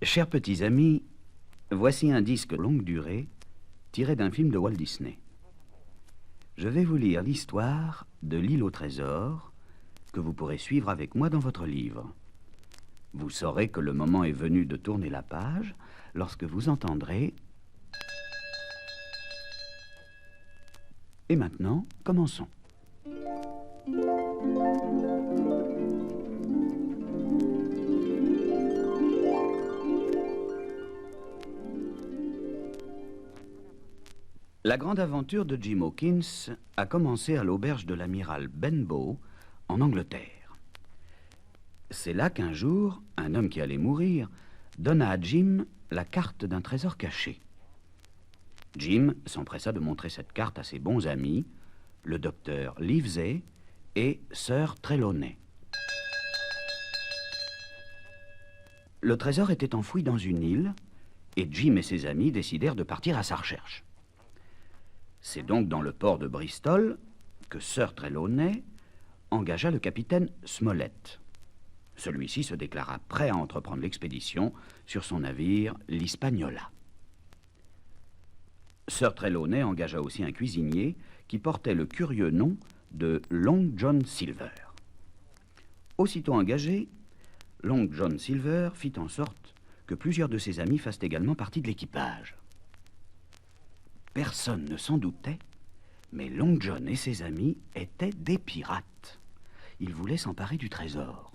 Chers petits amis, voici un disque longue durée tiré d'un film de Walt Disney. Je vais vous lire l'histoire de l'île au trésor que vous pourrez suivre avec moi dans votre livre. Vous saurez que le moment est venu de tourner la page lorsque vous entendrez... Et maintenant, commençons. La grande aventure de Jim Hawkins a commencé à l'auberge de l'amiral Benbow, en Angleterre. C'est là qu'un jour, un homme qui allait mourir donna à Jim la carte d'un trésor caché. Jim s'empressa de montrer cette carte à ses bons amis, le docteur Livesey et Sir Trelawney. Le trésor était enfoui dans une île, et Jim et ses amis décidèrent de partir à sa recherche. C'est donc dans le port de Bristol que Sir Trelawney engagea le capitaine Smollett. Celui-ci se déclara prêt à entreprendre l'expédition sur son navire, l'Hispaniola. Sir Trelawney engagea aussi un cuisinier qui portait le curieux nom de Long John Silver. Aussitôt engagé, Long John Silver fit en sorte que plusieurs de ses amis fassent également partie de l'équipage. Personne ne s'en doutait, mais Long John et ses amis étaient des pirates. Ils voulaient s'emparer du trésor.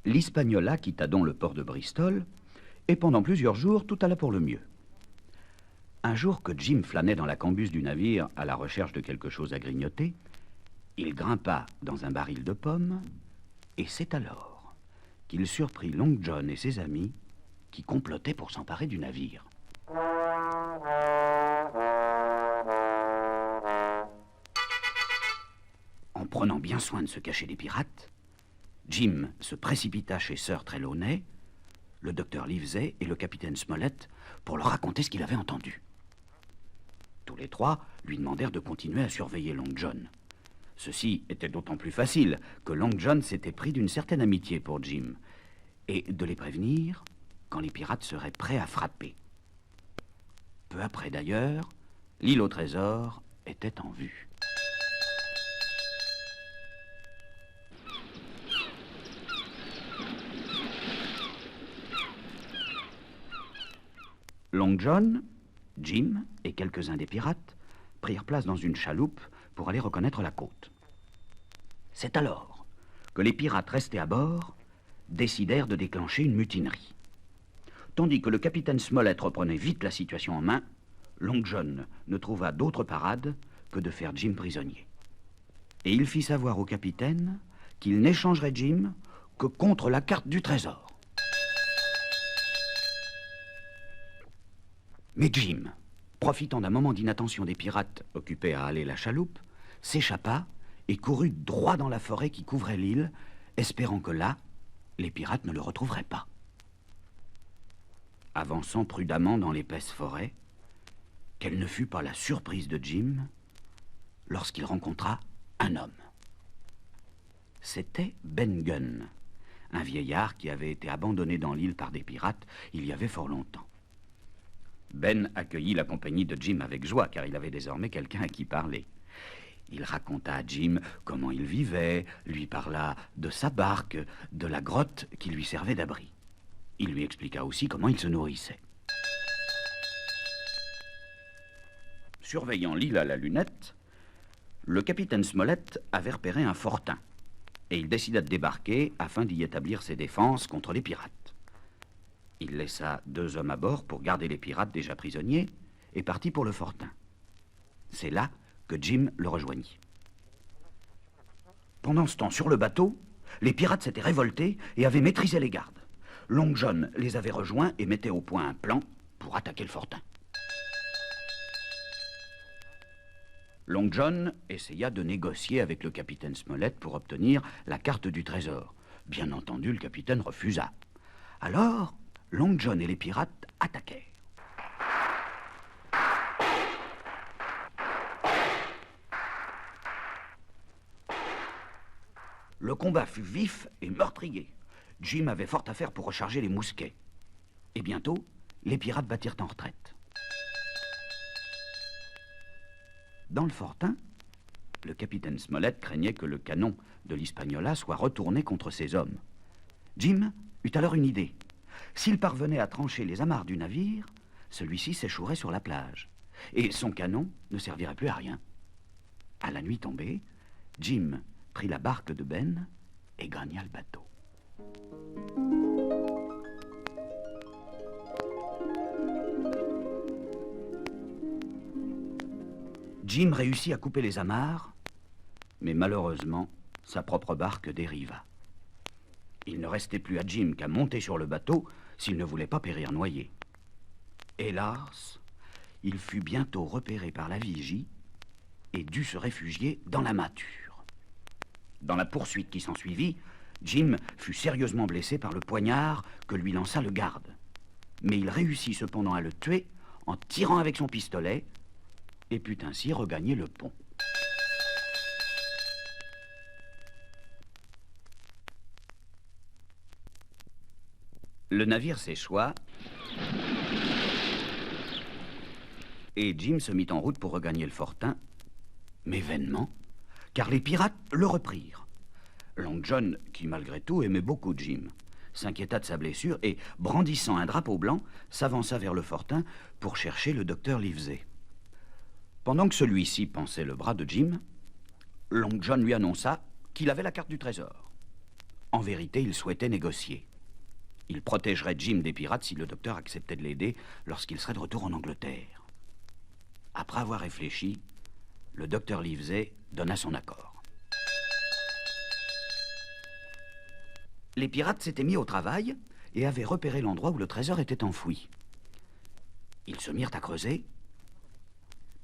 L'Hispaniola quitta donc le port de Bristol, et pendant plusieurs jours, tout alla pour le mieux. Un jour que Jim flânait dans la cambuse du navire à la recherche de quelque chose à grignoter, il grimpa dans un baril de pommes, et c'est alors qu'il surprit Long John et ses amis qui complotaient pour s'emparer du navire. En prenant bien soin de se cacher des pirates, Jim se précipita chez Sir Trelawney, le docteur Livesey et le capitaine Smollett pour leur raconter ce qu'il avait entendu. Tous les trois lui demandèrent de continuer à surveiller Long John. Ceci était d'autant plus facile que Long John s'était pris d'une certaine amitié pour Jim, et de les prévenir quand les pirates seraient prêts à frapper. Peu après d'ailleurs, l'île au trésor était en vue. Long John, Jim et quelques-uns des pirates prirent place dans une chaloupe pour aller reconnaître la côte. C'est alors que les pirates restés à bord décidèrent de déclencher une mutinerie. Tandis que le capitaine Smollett reprenait vite la situation en main, Long John ne trouva d'autre parade que de faire Jim prisonnier. Et il fit savoir au capitaine qu'il n'échangerait Jim que contre la carte du trésor. Mais Jim, profitant d'un moment d'inattention des pirates occupés à haler la chaloupe, s'échappa et courut droit dans la forêt qui couvrait l'île, espérant que là, les pirates ne le retrouveraient pas. Avançant prudemment dans l'épaisse forêt, quelle ne fut pas la surprise de Jim lorsqu'il rencontra un homme. C'était Ben Gunn, un vieillard qui avait été abandonné dans l'île par des pirates il y avait fort longtemps. Ben accueillit la compagnie de Jim avec joie, car il avait désormais quelqu'un à qui parler. Il raconta à Jim comment il vivait, lui parla de sa barque, de la grotte qui lui servait d'abri. Il lui expliqua aussi comment il se nourrissait. Surveillant l'île à la lunette, le capitaine Smollett avait repéré un fortin, et il décida de débarquer afin d'y établir ses défenses contre les pirates. Il laissa 2 hommes à bord pour garder les pirates déjà prisonniers et partit pour le fortin. C'est là que Jim le rejoignit. Pendant ce temps, sur le bateau, les pirates s'étaient révoltés et avaient maîtrisé les gardes. Long John les avait rejoints et mettait au point un plan pour attaquer le fortin. Long John essaya de négocier avec le capitaine Smollett pour obtenir la carte du trésor. Bien entendu, le capitaine refusa. Alors, Long John et les pirates attaquèrent. Le combat fut vif et meurtrier. Jim avait fort à faire pour recharger les mousquets. Et bientôt, les pirates battirent en retraite. Dans le fortin, le capitaine Smollett craignait que le canon de l'Hispaniola soit retourné contre ses hommes. Jim eut alors une idée. S'il parvenait à trancher les amarres du navire, celui-ci s'échouerait sur la plage. Et son canon ne servirait plus à rien. À la nuit tombée, Jim prit la barque de Ben et gagna le bateau. Jim réussit à couper les amarres, mais malheureusement, sa propre barque dériva. Il ne restait plus à Jim qu'à monter sur le bateau s'il ne voulait pas périr noyé. Hélas, il fut bientôt repéré par la vigie et dut se réfugier dans la mâture. Dans la poursuite qui s'ensuivit, Jim fut sérieusement blessé par le poignard que lui lança le garde. Mais il réussit cependant à le tuer en tirant avec son pistolet et put ainsi regagner le pont. Le navire s'échoua et Jim se mit en route pour regagner le fortin, mais vainement, car les pirates le reprirent. Long John, qui malgré tout aimait beaucoup Jim, s'inquiéta de sa blessure et, brandissant un drapeau blanc, s'avança vers le fortin pour chercher le docteur Livesey. Pendant que celui-ci pansait le bras de Jim, Long John lui annonça qu'il avait la carte du trésor. En vérité, il souhaitait négocier. Il protégerait Jim des pirates si le docteur acceptait de l'aider lorsqu'il serait de retour en Angleterre. Après avoir réfléchi, le docteur Livesey donna son accord. Les pirates s'étaient mis au travail et avaient repéré l'endroit où le trésor était enfoui. Ils se mirent à creuser,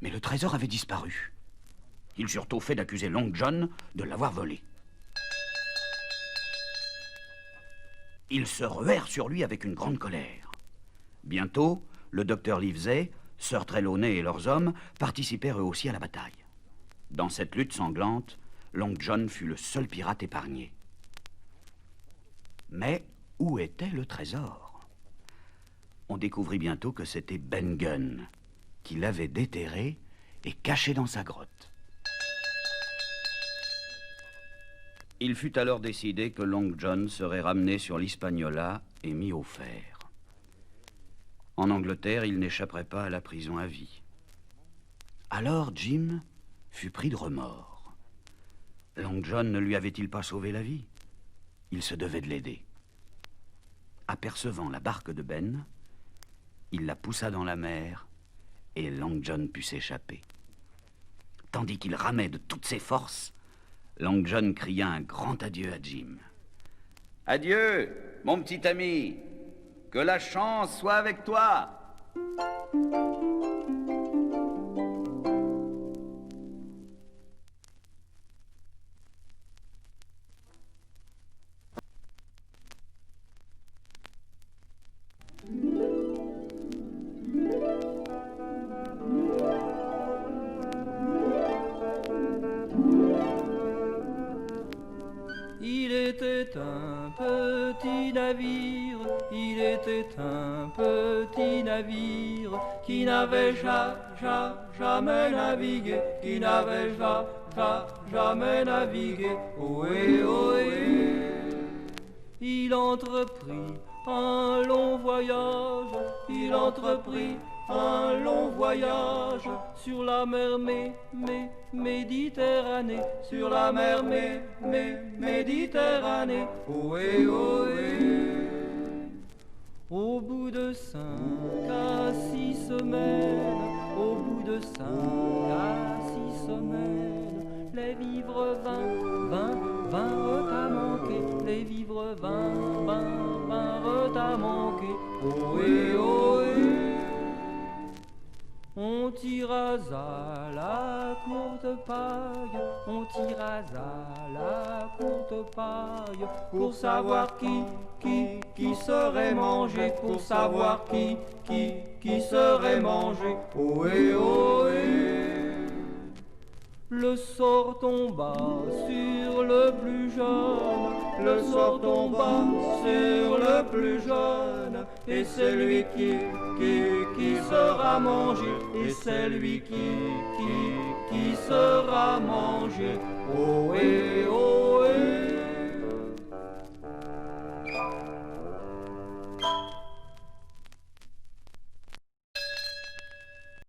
mais le trésor avait disparu. Ils eurent au fait d'accuser Long John de l'avoir volé. Ils se ruèrent sur lui avec une grande colère. Bientôt, le docteur Livesey, Sir Trelawney et leurs hommes participèrent eux aussi à la bataille. Dans cette lutte sanglante, Long John fut le seul pirate épargné. Mais où était le trésor? On découvrit bientôt que c'était Ben Gunn qui l'avait déterré et caché dans sa grotte. Il fut alors décidé que Long John serait ramené sur l'Hispaniola et mis au fer. En Angleterre, il n'échapperait pas à la prison à vie. Alors Jim fut pris de remords. Long John ne lui avait-il pas sauvé la vie? Il se devait de l'aider. Apercevant la barque de Ben, il la poussa dans la mer et Long John put s'échapper. Tandis qu'il ramait de toutes ses forces, Long John cria un grand adieu à Jim. « Adieu, mon petit ami, que la chance soit avec toi !» Qui n'avait jamais navigué, qui n'avait jamais navigué, ohé, ohé. Il entreprit un long voyage, il entreprit un long voyage sur la mer Méditerranée, sur la mer Méditerranée, ohé, ohé. Au bout de 5 à 6 semaines, au bout de 5 à 6 semaines, les vivres vinrent à manquer, les vivres vinrent à manquer, ohé, ohé. On tira à la courte paille, on tira à la courte paille, pour savoir qui serait mangé, pour savoir qui serait mangé. Ohé, ohé. Le sort tomba sur le plus jeune, le sort tomba sur le plus jeune, et c'est lui qui sera mangé, et c'est lui qui sera mangé. Ohé, ohé.